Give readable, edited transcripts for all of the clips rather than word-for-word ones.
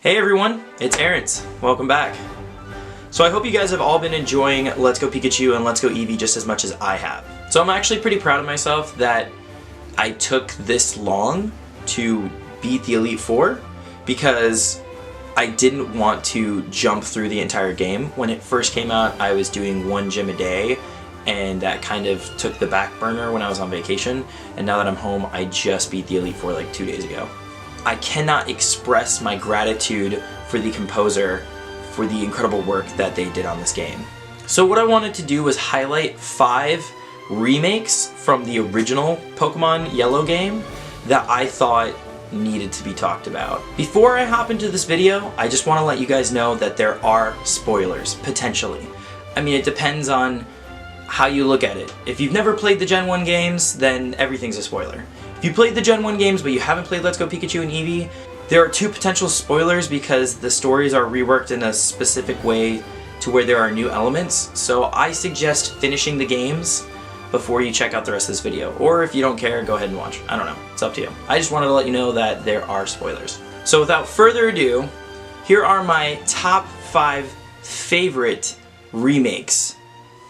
Hey everyone, it's Aerance. Welcome back. So I hope you guys have all been enjoying Let's Go Pikachu and Let's Go Eevee just as much as I have. So I'm actually pretty proud of myself that I took this long to beat the Elite Four because I didn't want to jump through the entire game. When it first came out, I was doing one gym a day, and that kind of took the back burner when I was on vacation, and now that I'm home, I just beat the Elite Four like 2 days ago. I cannot express my gratitude for the composer for the incredible work that they did on this game. So what I wanted to do was highlight 5 remakes from the original Pokemon Yellow game that I thought needed to be talked about. Before I hop into this video, I just want to let you guys know that there are spoilers, potentially. I mean, it depends on how you look at it. If you've never played the Gen 1 games, then everything's a spoiler. If you played the Gen 1 games but you haven't played Let's Go Pikachu and Eevee, there are 2 potential spoilers because the stories are reworked in a specific way to where there are new elements. So I suggest finishing the games before you check out the rest of this video. Or if you don't care, go ahead and watch. I don't know. It's up to you. I just wanted to let you know that there are spoilers. So without further ado, here are my top 5 favorite remakes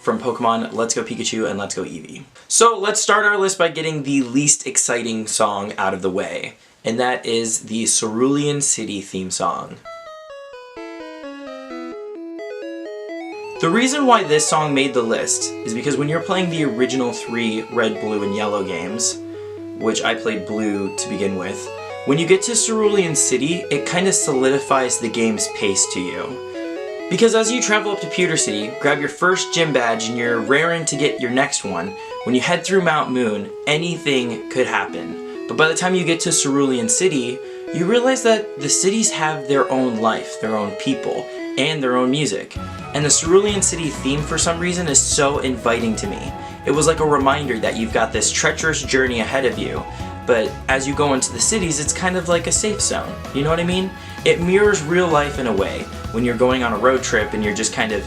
from Pokemon Let's Go Pikachu and Let's Go Eevee. So let's start our list by getting the least exciting song out of the way, and that is the Cerulean City theme song. The reason why this song made the list is because when you're playing the original 3 Red, Blue, and Yellow games, which I played Blue to begin with, when you get to Cerulean City, it kind of solidifies the game's pace to you. Because as you travel up to Pewter City, grab your first gym badge and you're raring to get your next one, when you head through Mount Moon, anything could happen. But by the time you get to Cerulean City, you realize that the cities have their own life, their own people, and their own music. And the Cerulean City theme, for some reason, is so inviting to me. It was like a reminder that you've got this treacherous journey ahead of you, but as you go into the cities, it's kind of like a safe zone. You know what I mean? It mirrors real life in a way. When you're going on a road trip and you're just kind of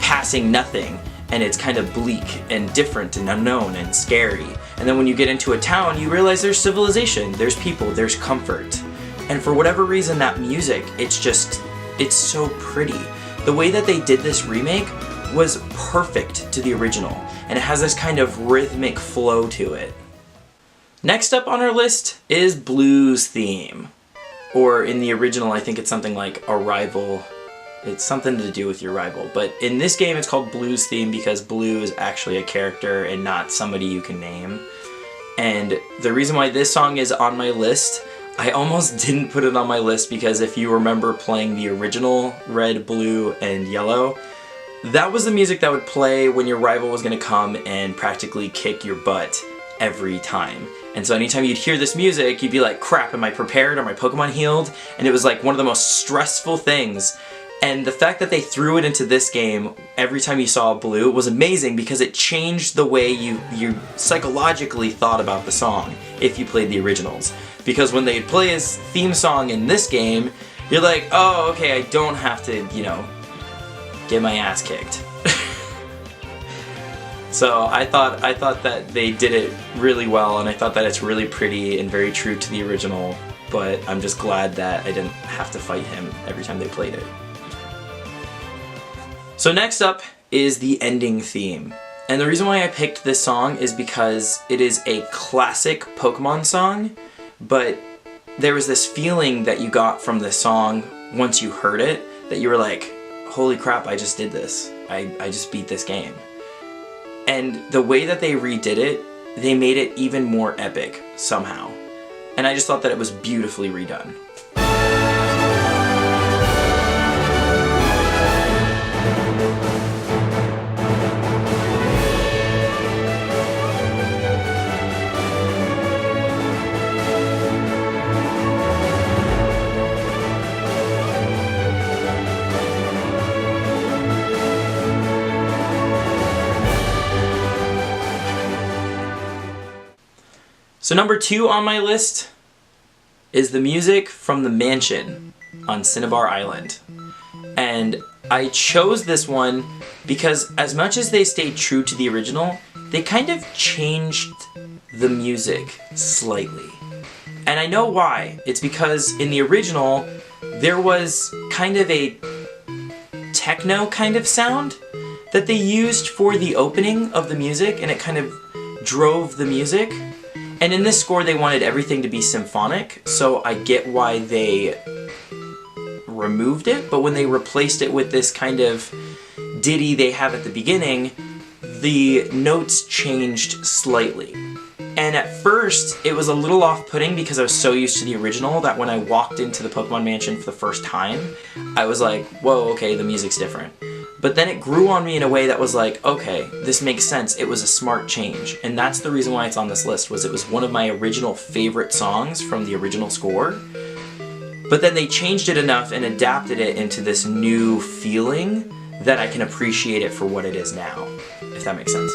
passing nothing, and it's kind of bleak and different and unknown and scary. And then when you get into a town, you realize there's civilization, there's people, there's comfort. And for whatever reason, that music, it's so pretty. The way that they did this remake was perfect to the original, and it has this kind of rhythmic flow to it. Next up on our list is Blue's theme. Or in the original, I think it's something like Arrival. It's something to do with your rival. But in this game, it's called Blue's theme because Blue is actually a character and not somebody you can name. And the reason why this song is on my list, I almost didn't put it on my list because if you remember playing the original Red, Blue, and Yellow, that was the music that would play when your rival was going to come and practically kick your butt every time. And so anytime you'd hear this music, you'd be like, crap, am I prepared? Are my Pokemon healed? And it was like one of the most stressful things. And the fact that they threw it into this game every time you saw Blue was amazing because it changed the way you psychologically thought about the song if you played the originals. Because when they'd play his theme song in this game, you're like, oh, okay, I don't have to, get my ass kicked. So I thought that they did it really well, and I thought that it's really pretty and very true to the original, but I'm just glad that I didn't have to fight him every time they played it. So next up is the ending theme. And the reason why I picked this song is because it is a classic Pokemon song, but there was this feeling that you got from the song once you heard it, that you were like, holy crap, I just did this. I just beat this game. And the way that they redid it, they made it even more epic, somehow. And I just thought that it was beautifully redone. So number 2 on my list is the music from the mansion on Cinnabar Island. And I chose this one because as much as they stayed true to the original, they kind of changed the music slightly. And I know why. It's because in the original, there was kind of a techno kind of sound that they used for the opening of the music, and it kind of drove the music. And in this score they wanted everything to be symphonic, so I get why they removed it, but when they replaced it with this kind of ditty they have at the beginning, the notes changed slightly. And at first, it was a little off-putting because I was so used to the original that when I walked into the Pokemon Mansion for the first time, I was like, whoa, okay, the music's different. But then it grew on me in a way that was like, okay, this makes sense. It was a smart change. And that's the reason why it's on this list, was it was one of my original favorite songs from the original score. But then they changed it enough and adapted it into this new feeling that I can appreciate it for what it is now, if that makes sense.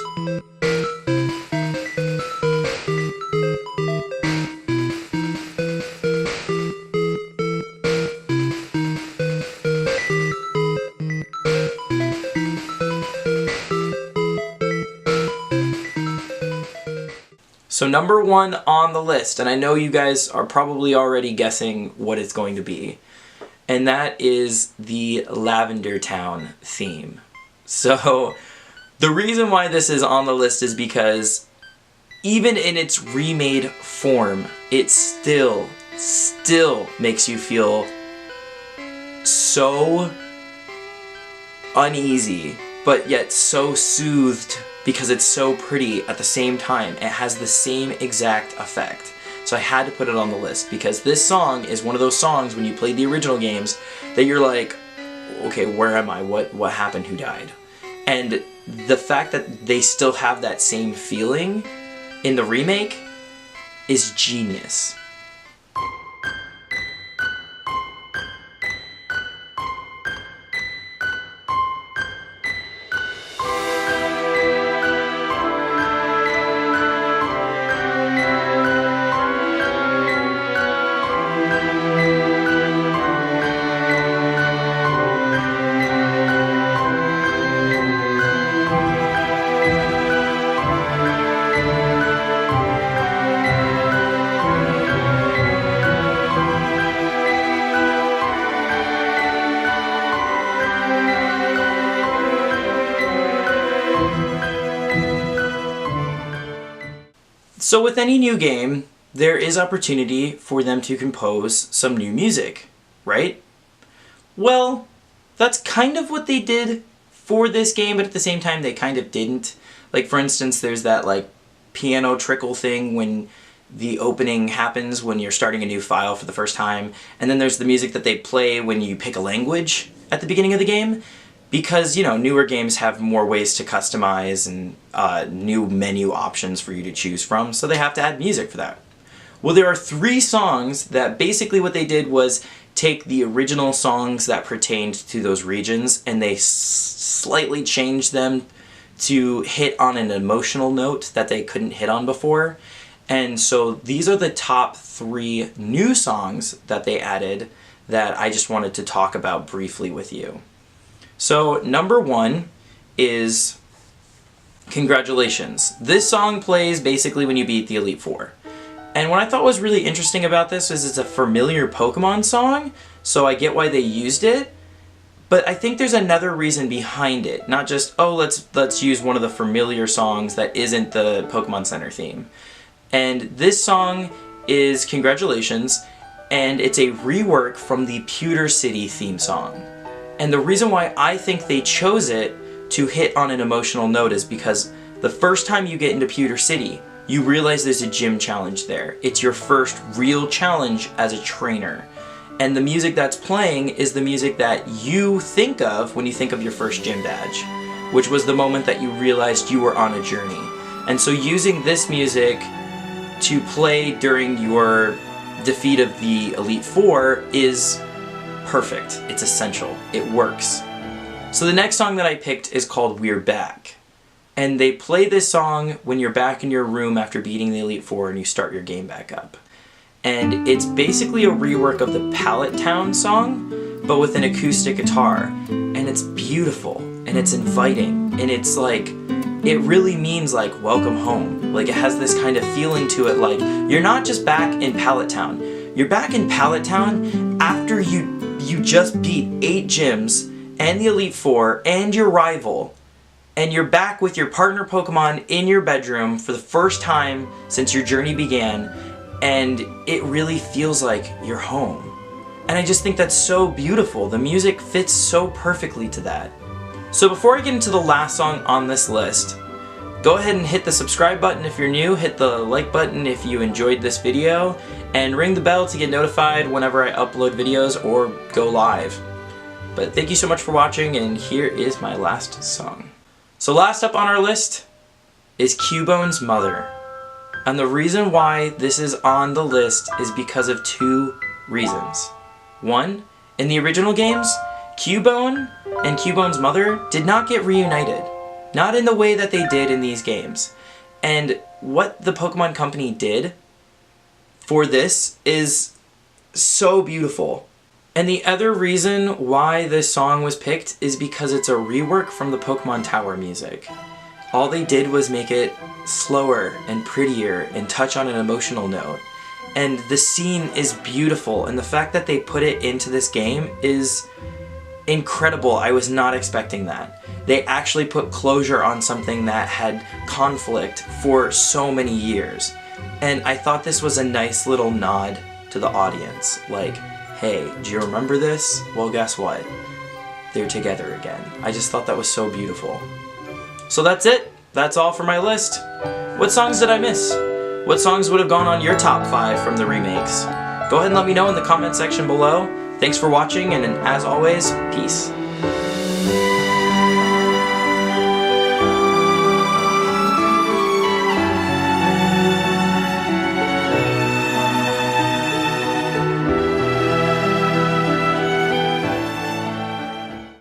So number 1 on the list, and I know you guys are probably already guessing what it's going to be, and that is the Lavender Town theme. So the reason why this is on the list is because even in its remade form, it still makes you feel so uneasy, but yet so soothed because it's so pretty at the same time. It has the same exact effect. So I had to put it on the list because this song is one of those songs when you played the original games that you're like, okay, where am I? What happened? Who died? And the fact that they still have that same feeling in the remake is genius. So with any new game, there is opportunity for them to compose some new music, right? Well, that's kind of what they did for this game, but at the same time they kind of didn't. Like for instance, there's that like piano trickle thing when the opening happens when you're starting a new file for the first time, and then there's the music that they play when you pick a language at the beginning of the game. Because, you know, newer games have more ways to customize and new menu options for you to choose from, so they have to add music for that. Well, there are 3 songs that basically what they did was take the original songs that pertained to those regions and they slightly changed them to hit on an emotional note that they couldn't hit on before. And so these are the top 3 new songs that they added that I just wanted to talk about briefly with you. So number 1 is Congratulations. This song plays basically when you beat the Elite Four. And what I thought was really interesting about this is it's a familiar Pokemon song, so I get why they used it, but I think there's another reason behind it. Not just, oh, let's use one of the familiar songs that isn't the Pokemon Center theme. And this song is Congratulations, and it's a rework from the Pewter City theme song. And the reason why I think they chose it to hit on an emotional note is because the first time you get into Pewter City, you realize there's a gym challenge there. It's your first real challenge as a trainer. And the music that's playing is the music that you think of when you think of your first gym badge, which was the moment that you realized you were on a journey. And so using this music to play during your defeat of the Elite Four is perfect. It's essential. It works. So the next song that I picked is called We're Back. And they play this song when you're back in your room after beating the Elite Four and you start your game back up. And it's basically a rework of the Pallet Town song, but with an acoustic guitar. And it's beautiful, and it's inviting, and it's like, it really means like, welcome home. Like, it has this kind of feeling to it, like, you're not just back in Pallet Town. You're back in Pallet Town after you just beat 8 gyms and the Elite Four and your rival, and you're back with your partner Pokemon in your bedroom for the first time since your journey began, and it really feels like you're home. And I just think that's so beautiful. The music fits so perfectly to that. So before I get into the last song on this list, go ahead and hit the subscribe button if you're new, hit the like button if you enjoyed this video, and ring the bell to get notified whenever I upload videos or go live. But thank you so much for watching, and here is my last song. So last up on our list is Cubone's Mother. And the reason why this is on the list is because of 2 reasons. One, in the original games, Cubone and Cubone's mother did not get reunited. Not in the way that they did in these games. And what the Pokemon Company did for this is so beautiful. And the other reason why this song was picked is because it's a rework from the Pokemon Tower music. All they did was make it slower and prettier and touch on an emotional note. And the scene is beautiful, and the fact that they put it into this game is incredible. I was not expecting that. They actually put closure on something that had conflict for so many years. And I thought this was a nice little nod to the audience. Like, hey, do you remember this? Well, guess what? They're together again. I just thought that was so beautiful. So that's it. That's all for my list. What songs did I miss? What songs would have gone on your top 5 from the remakes? Go ahead and let me know in the comment section below. Thanks for watching, and as always, peace.